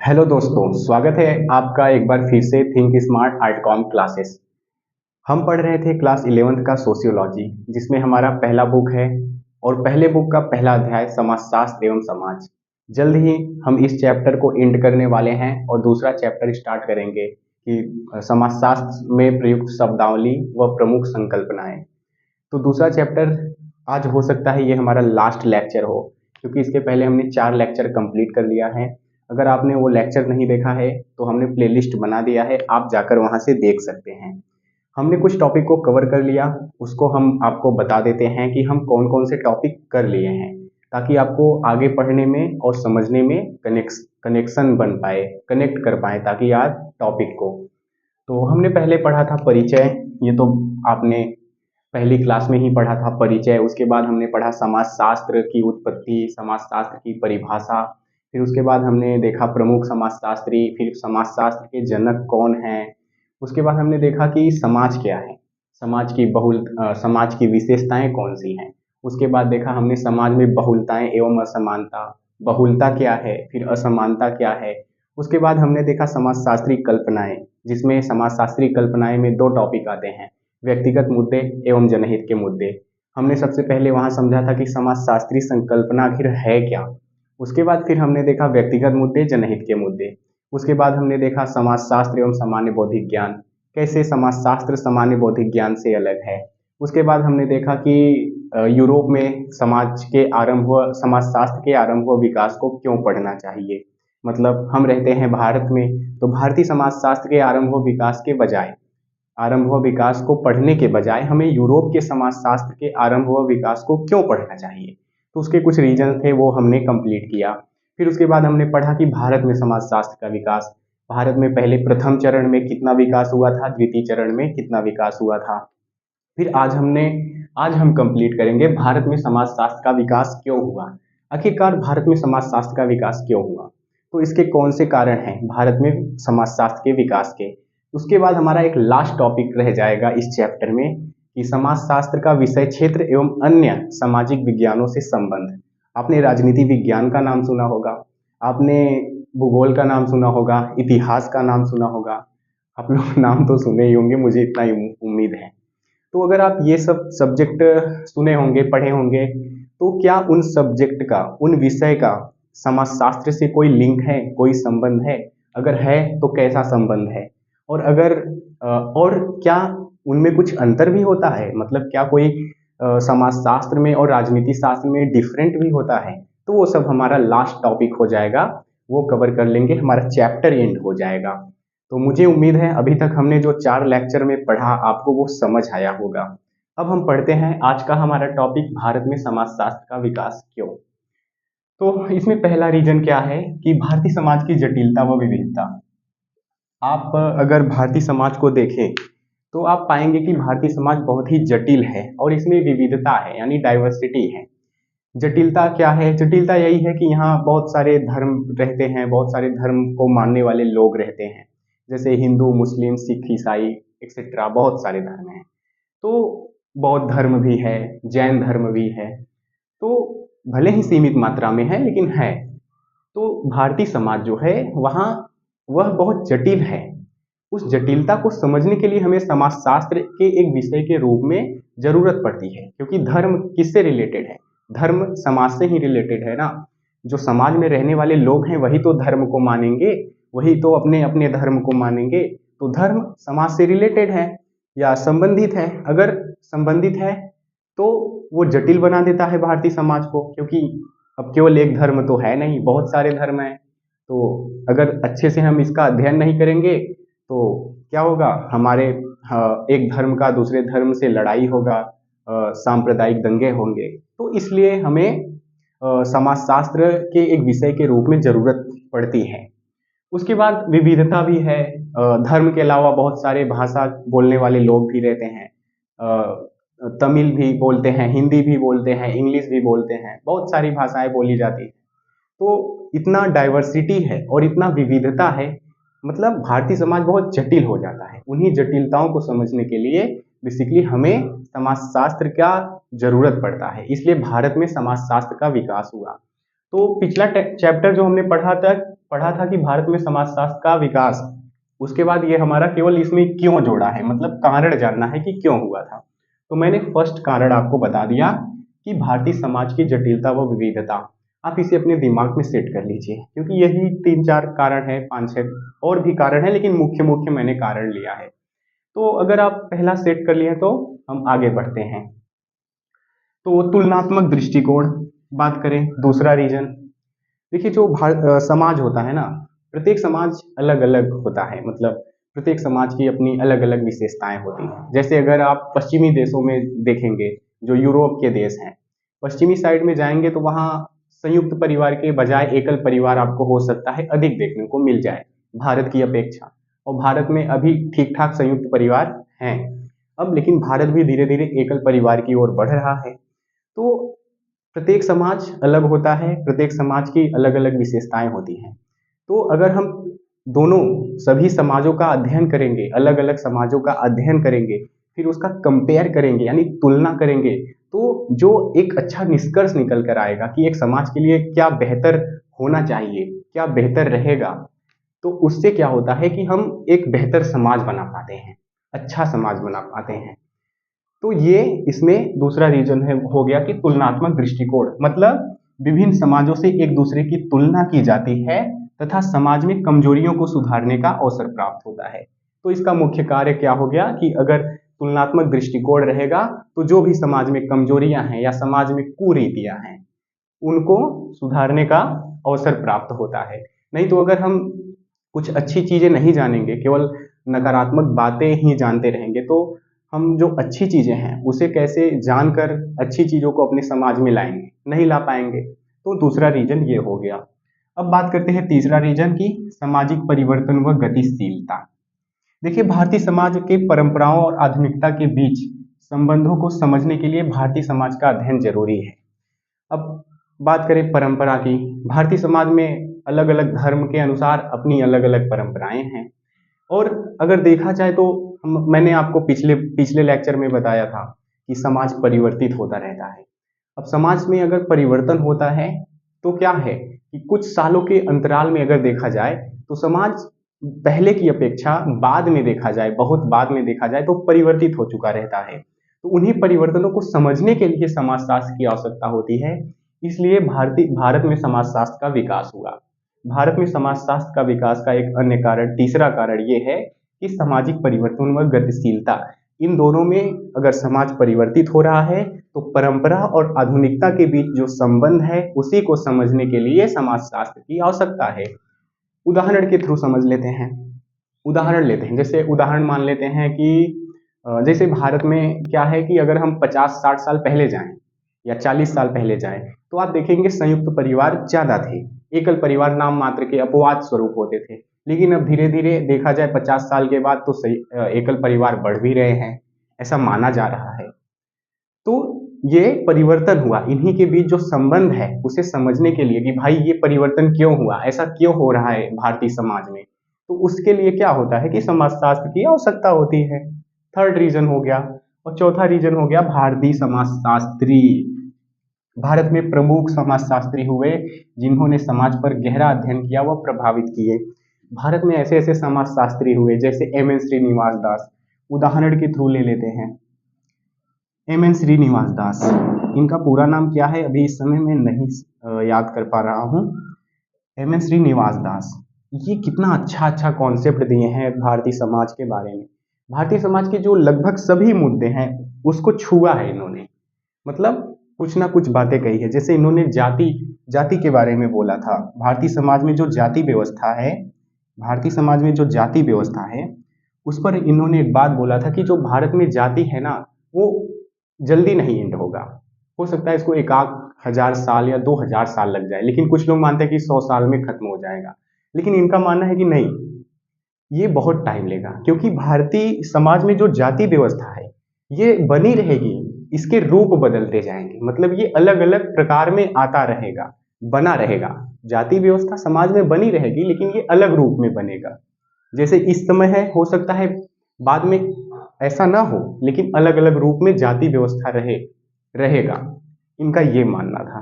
Hello दोस्तों, स्वागत है आपका एक बार फिर से थिंक स्मार्ट आर्टकॉम क्लासेस। हम पढ़ रहे थे क्लास 11th का सोशियोलॉजी, जिसमें हमारा पहला बुक है और पहले बुक का पहला अध्याय समाजशास्त्र एवं समाज। जल्द ही हम इस चैप्टर को एंड करने वाले हैं और दूसरा चैप्टर स्टार्ट करेंगे कि समाजशास्त्र में प्रयुक्त शब्दावली व प्रमुख संकल्पनाएं। तो दूसरा चैप्टर आज हो सकता है ये हमारा लास्ट लेक्चर हो, क्योंकि इसके पहले हमने 4 लेक्चर कंप्लीट कर लिया है। अगर आपने वो लेक्चर नहीं देखा है तो हमने प्लेलिस्ट बना दिया है, आप जाकर वहाँ से देख सकते हैं। हमने कुछ टॉपिक को कवर कर लिया, उसको हम आपको बता देते हैं कि हम कौन कौन से टॉपिक कर लिए हैं, ताकि आपको आगे पढ़ने में और समझने में कनेक्शन बन पाए, कनेक्ट कर पाए ताकि आज टॉपिक को। तो हमने पहले पढ़ा था परिचय, ये तो आपने पहली क्लास में ही पढ़ा था परिचय। उसके बाद हमने पढ़ा समाजशास्त्र की उत्पत्ति, समाजशास्त्र की परिभाषा। फिर उसके बाद हमने देखा प्रमुख समाजशास्त्री, फिर समाजशास्त्र के जनक कौन हैं। उसके बाद हमने देखा कि समाज क्या है, समाज की विशेषताएं कौन सी हैं। उसके बाद देखा हमने समाज में बहुलताएं एवं असमानता, बहुलता क्या है, फिर असमानता क्या है। उसके बाद हमने देखा समाजशास्त्री कल्पनाएं, जिसमें समाजशास्त्री कल्पनाएं में 2 टॉपिक आते हैं, व्यक्तिगत मुद्दे एवं जनहित के मुद्दे। हमने सबसे पहले वहाँ समझा था कि समाजशास्त्री संकल्पना आखिर है क्या। उसके बाद फिर हमने देखा व्यक्तिगत मुद्दे, जनहित के मुद्दे। उसके बाद हमने देखा समाजशास्त्र एवं सामान्य बौद्धिक ज्ञान, कैसे समाजशास्त्र सामान्य बौद्धिक ज्ञान से अलग है। उसके बाद हमने देखा कि यूरोप में समाजशास्त्र के आरंभ व विकास को क्यों पढ़ना चाहिए। मतलब हम रहते हैं भारत में, तो भारतीय समाजशास्त्र के आरंभ व विकास को पढ़ने के बजाय हमें यूरोप के समाजशास्त्र के आरंभ व विकास को क्यों पढ़ना चाहिए। तो उसके कुछ रीजन थे, वो हमने कंप्लीट किया। फिर उसके बाद हमने पढ़ा कि भारत में समाजशास्त्र का विकास, भारत में पहले प्रथम चरण में कितना विकास हुआ था, द्वितीय चरण में कितना विकास हुआ था। फिर आज हम कंप्लीट करेंगे भारत में समाजशास्त्र का विकास क्यों हुआ। आखिरकार भारत में समाजशास्त्र का विकास क्यों हुआ, तो इसके कौन से कारण हैं भारत में समाजशास्त्र के विकास के। उसके बाद हमारा एक लास्ट टॉपिक रह जाएगा इस चैप्टर में कि समाजशास्त्र का विषय क्षेत्र एवं अन्य सामाजिक विज्ञानों से संबंध। आपने राजनीति विज्ञान का नाम सुना होगा, आपने भूगोल का नाम सुना होगा, इतिहास का नाम सुना होगा। आप लोग नाम तो सुने ही होंगे, मुझे इतना ही उम्मीद है। तो अगर आप ये सब सब्जेक्ट सुने होंगे, पढ़े होंगे, तो क्या उन सब्जेक्ट का, उन विषय का समाजशास्त्र से कोई लिंक है, कोई संबंध है? अगर है तो कैसा संबंध है? और और क्या उनमें कुछ अंतर भी होता है, मतलब क्या कोई समाजशास्त्र में और राजनीति शास्त्र में डिफरेंट भी होता है? तो वो सब हमारा लास्ट टॉपिक हो जाएगा, वो कवर कर लेंगे, हमारा चैप्टर एंड हो जाएगा। तो मुझे उम्मीद है अभी तक हमने जो 4 लेक्चर में पढ़ा आपको वो समझ आया होगा। अब हम पढ़ते हैं आज का हमारा टॉपिक, भारत में समाजशास्त्र का विकास क्यों। तो इसमें पहला रीजन क्या है कि भारतीय समाज की जटिलता व विविधता। आप अगर भारतीय समाज को देखें तो आप पाएंगे कि भारतीय समाज बहुत ही जटिल है और इसमें विविधता है, यानी डाइवर्सिटी है। जटिलता क्या है? जटिलता यही है कि यहाँ बहुत सारे धर्म रहते हैं, बहुत सारे धर्म को मानने वाले लोग रहते हैं, जैसे हिंदू, मुस्लिम, सिख, ईसाई एक्सेट्रा, बहुत सारे धर्म हैं। तो बौद्ध धर्म भी है, जैन धर्म भी है, तो भले ही सीमित मात्रा में है लेकिन है। तो भारतीय समाज जो है वहाँ वह बहुत जटिल है। उस जटिलता को समझने के लिए हमें समाजशास्त्र के एक विषय के रूप में जरूरत पड़ती है, क्योंकि धर्म किससे रिलेटेड है? धर्म समाज से ही रिलेटेड है ना। जो समाज में रहने वाले लोग हैं वही तो धर्म को मानेंगे, वही तो अपने अपने धर्म को मानेंगे। तो धर्म समाज से रिलेटेड है या संबंधित है। अगर संबंधित है तो वो जटिल बना देता है भारतीय समाज को, क्योंकि अब केवल एक धर्म तो है नहीं, बहुत सारे धर्म हैं। तो अगर अच्छे से हम इसका अध्ययन नहीं करेंगे तो क्या होगा, हमारे एक धर्म का दूसरे धर्म से लड़ाई होगा, सांप्रदायिक दंगे होंगे। तो इसलिए हमें समाजशास्त्र के एक विषय के रूप में जरूरत पड़ती है। उसके बाद विविधता भी है, धर्म के अलावा बहुत सारे भाषा बोलने वाले लोग भी रहते हैं। तमिल भी बोलते हैं, हिंदी भी बोलते हैं, इंग्लिश भी बोलते हैं, बहुत सारी भाषाएं बोली जाती हैं। तो इतना डाइवर्सिटी है और इतना विविधता है, मतलब भारतीय समाज बहुत जटिल हो जाता है। उन्हीं जटिलताओं को समझने के लिए बेसिकली हमें समाजशास्त्र का जरूरत पड़ता है, इसलिए भारत में समाजशास्त्र का विकास हुआ। तो पिछला चैप्टर जो हमने पढ़ा था पढ़ा था कि भारत में समाजशास्त्र का विकास, उसके बाद ये हमारा केवल इसमें क्यों जोड़ा है, मतलब कारण जानना है कि क्यों हुआ था। तो मैंने फर्स्ट कारण आपको बता दिया कि भारतीय समाज की जटिलता व विविधता। आप इसे अपने दिमाग में सेट कर लीजिए, क्योंकि यही 3-4 कारण है, 5-6 और भी कारण है, लेकिन मुख्य मुख्य मैंने कारण लिया है। तो अगर आप पहला सेट कर लिए तो हम आगे बढ़ते हैं। तो तुलनात्मक दृष्टिकोण बात करें, दूसरा रीजन। देखिए जो समाज होता है ना, प्रत्येक समाज अलग अलग होता है, मतलब प्रत्येक समाज की अपनी अलग अलग विशेषताएं होती हैं। जैसे अगर आप पश्चिमी देशों में देखेंगे, जो यूरोप के देश हैं, पश्चिमी साइड में जाएंगे तो वहाँ संयुक्त परिवार के बजाय एकल परिवार आपको हो सकता है अधिक देखने को मिल जाए भारत की अपेक्षा। और भारत में अभी ठीक ठाक संयुक्त परिवार हैं अब, लेकिन भारत भी धीरे धीरे एकल परिवार की ओर बढ़ रहा है। तो प्रत्येक समाज अलग होता है, प्रत्येक समाज की अलग अलग विशेषताएं होती हैं। तो अगर हम दोनों सभी समाजों का अध्ययन करेंगे, अलग अलग समाजों का अध्ययन करेंगे, फिर उसका कंपेयर करेंगे यानी तुलना करेंगे, तो जो एक अच्छा निष्कर्ष निकल कर आएगा कि एक समाज के लिए क्या बेहतर होना चाहिए, क्या बेहतर रहेगा, तो उससे क्या होता है कि हम एक बेहतर समाज बना पाते हैं, अच्छा समाज बना पाते हैं। तो ये इसमें दूसरा रीजन है, हो गया कि तुलनात्मक दृष्टिकोण, मतलब विभिन्न समाजों से एक दूसरे की तुलना की जाती है तथा समाज में कमजोरियों को सुधारने का अवसर प्राप्त होता है। तो इसका मुख्य कार्य क्या हो गया कि अगर तुलनात्मक दृष्टिकोण रहेगा तो जो भी समाज में कमजोरियां हैं या समाज में कुरीतियां हैं, उनको सुधारने का अवसर प्राप्त होता है। नहीं तो अगर हम कुछ अच्छी चीजें नहीं जानेंगे, केवल नकारात्मक बातें ही जानते रहेंगे, तो हम जो अच्छी चीजें हैं उसे कैसे जानकर अच्छी चीजों को अपने समाज में लाएंगे, नहीं ला पाएंगे। तो दूसरा रीजन ये हो गया। अब बात करते हैं तीसरा रीजन की, सामाजिक परिवर्तन व गतिशीलता। देखिए भारतीय समाज के परंपराओं और आधुनिकता के बीच संबंधों को समझने के लिए भारतीय समाज का अध्ययन जरूरी है। अब बात करें परंपरा की, भारतीय समाज में अलग अलग धर्म के अनुसार अपनी अलग अलग परंपराएं हैं। और अगर देखा जाए तो मैंने आपको पिछले पिछले लेक्चर में बताया था कि समाज परिवर्तित होता रहता है। अब समाज में अगर परिवर्तन होता है तो क्या है कि कुछ सालों के अंतराल में अगर देखा जाए तो समाज पहले की अपेक्षा बाद में देखा जाए, बहुत बाद में देखा जाए, तो परिवर्तित हो चुका रहता है। तो उन्हीं परिवर्तनों को समझने के लिए समाजशास्त्र की आवश्यकता होती है। इसलिए भारत में समाजशास्त्र का विकास हुआ। भारत में समाजशास्त्र का विकास का एक अन्य कारण, तीसरा कारण ये है कि सामाजिक परिवर्तन व गतिशीलता, इन दोनों में अगर समाज परिवर्तित हो रहा है तो परंपरा और आधुनिकता के बीच जो संबंध है उसी को समझने के लिए समाजशास्त्र की आवश्यकता है। उदाहरण के थ्रू समझ लेते हैं। उदाहरण लेते हैं, जैसे उदाहरण मान लेते हैं कि जैसे भारत में क्या है कि अगर हम 50-60 साल पहले जाएं या 40 साल पहले जाएं तो आप देखेंगे संयुक्त परिवार ज्यादा थे, एकल परिवार नाम मात्र के अपवाद स्वरूप होते थे। लेकिन अब धीरे धीरे देखा जाए 50 साल के बाद तो एकल परिवार बढ़ भी रहे हैं, ऐसा माना जा रहा है। तो ये परिवर्तन हुआ, इन्हीं के बीच जो संबंध है उसे समझने के लिए कि भाई ये परिवर्तन क्यों हुआ, ऐसा क्यों हो रहा है भारतीय समाज में, तो उसके लिए क्या होता है कि समाजशास्त्र की आवश्यकता होती है। थर्ड रीजन हो गया। और चौथा रीजन हो गया भारतीय समाजशास्त्री। भारत में प्रमुख समाजशास्त्री हुए जिन्होंने समाज पर गहरा अध्ययन किया व प्रभावित किए। भारत में ऐसे ऐसे समाजशास्त्री हुए जैसे एम एन श्रीनिवास दास, उदाहरण के थ्रू ले लेते हैं। एम एन श्रीनिवास दास, इनका पूरा नाम क्या है अभी इस समय मैं नहीं याद कर पा रहा हूँ। एम एन श्रीनिवास दास, ये कितना अच्छा अच्छा कॉन्सेप्ट दिए हैं भारतीय समाज के बारे में। भारतीय समाज के जो लगभग सभी मुद्दे हैं उसको छुआ है इन्होंने, मतलब कुछ ना कुछ बातें कही है। जैसे इन्होंने जाति जाति के बारे में बोला था। भारतीय समाज में जो जाति व्यवस्था है, भारतीय समाज में जो जाति व्यवस्था है उस पर इन्होंने एक बात बोला था कि जो भारत में जाति है ना, वो जल्दी नहीं एंड होगा। हो सकता है इसको 1000 साल या 2000 साल लग जाए, लेकिन कुछ लोग मानते हैं कि 100 साल में खत्म हो जाएगा। लेकिन इनका मानना है कि नहीं, ये बहुत टाइम लेगा, क्योंकि भारतीय समाज में जो जाति व्यवस्था है ये बनी रहेगी, इसके रूप बदलते जाएंगे, मतलब ये अलग अलग प्रकार में आता रहेगा, बना रहेगा। जाति व्यवस्था समाज में बनी रहेगी लेकिन ये अलग रूप में बनेगा। जैसे इस समय है, हो सकता है बाद में ऐसा ना हो, लेकिन अलग अलग रूप में जाति व्यवस्था रहेगा। इनका ये मानना था।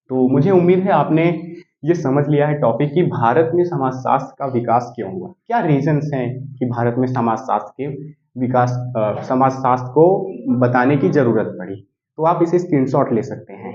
तो मुझे उम्मीद है आपने ये समझ लिया है टॉपिक कि भारत में समाजशास्त्र का विकास क्यों हुआ, क्या रीजंस हैं कि भारत में समाजशास्त्र के समाजशास्त्र को बताने की ज़रूरत पड़ी। तो आप इसे स्क्रीनशॉट ले सकते हैं।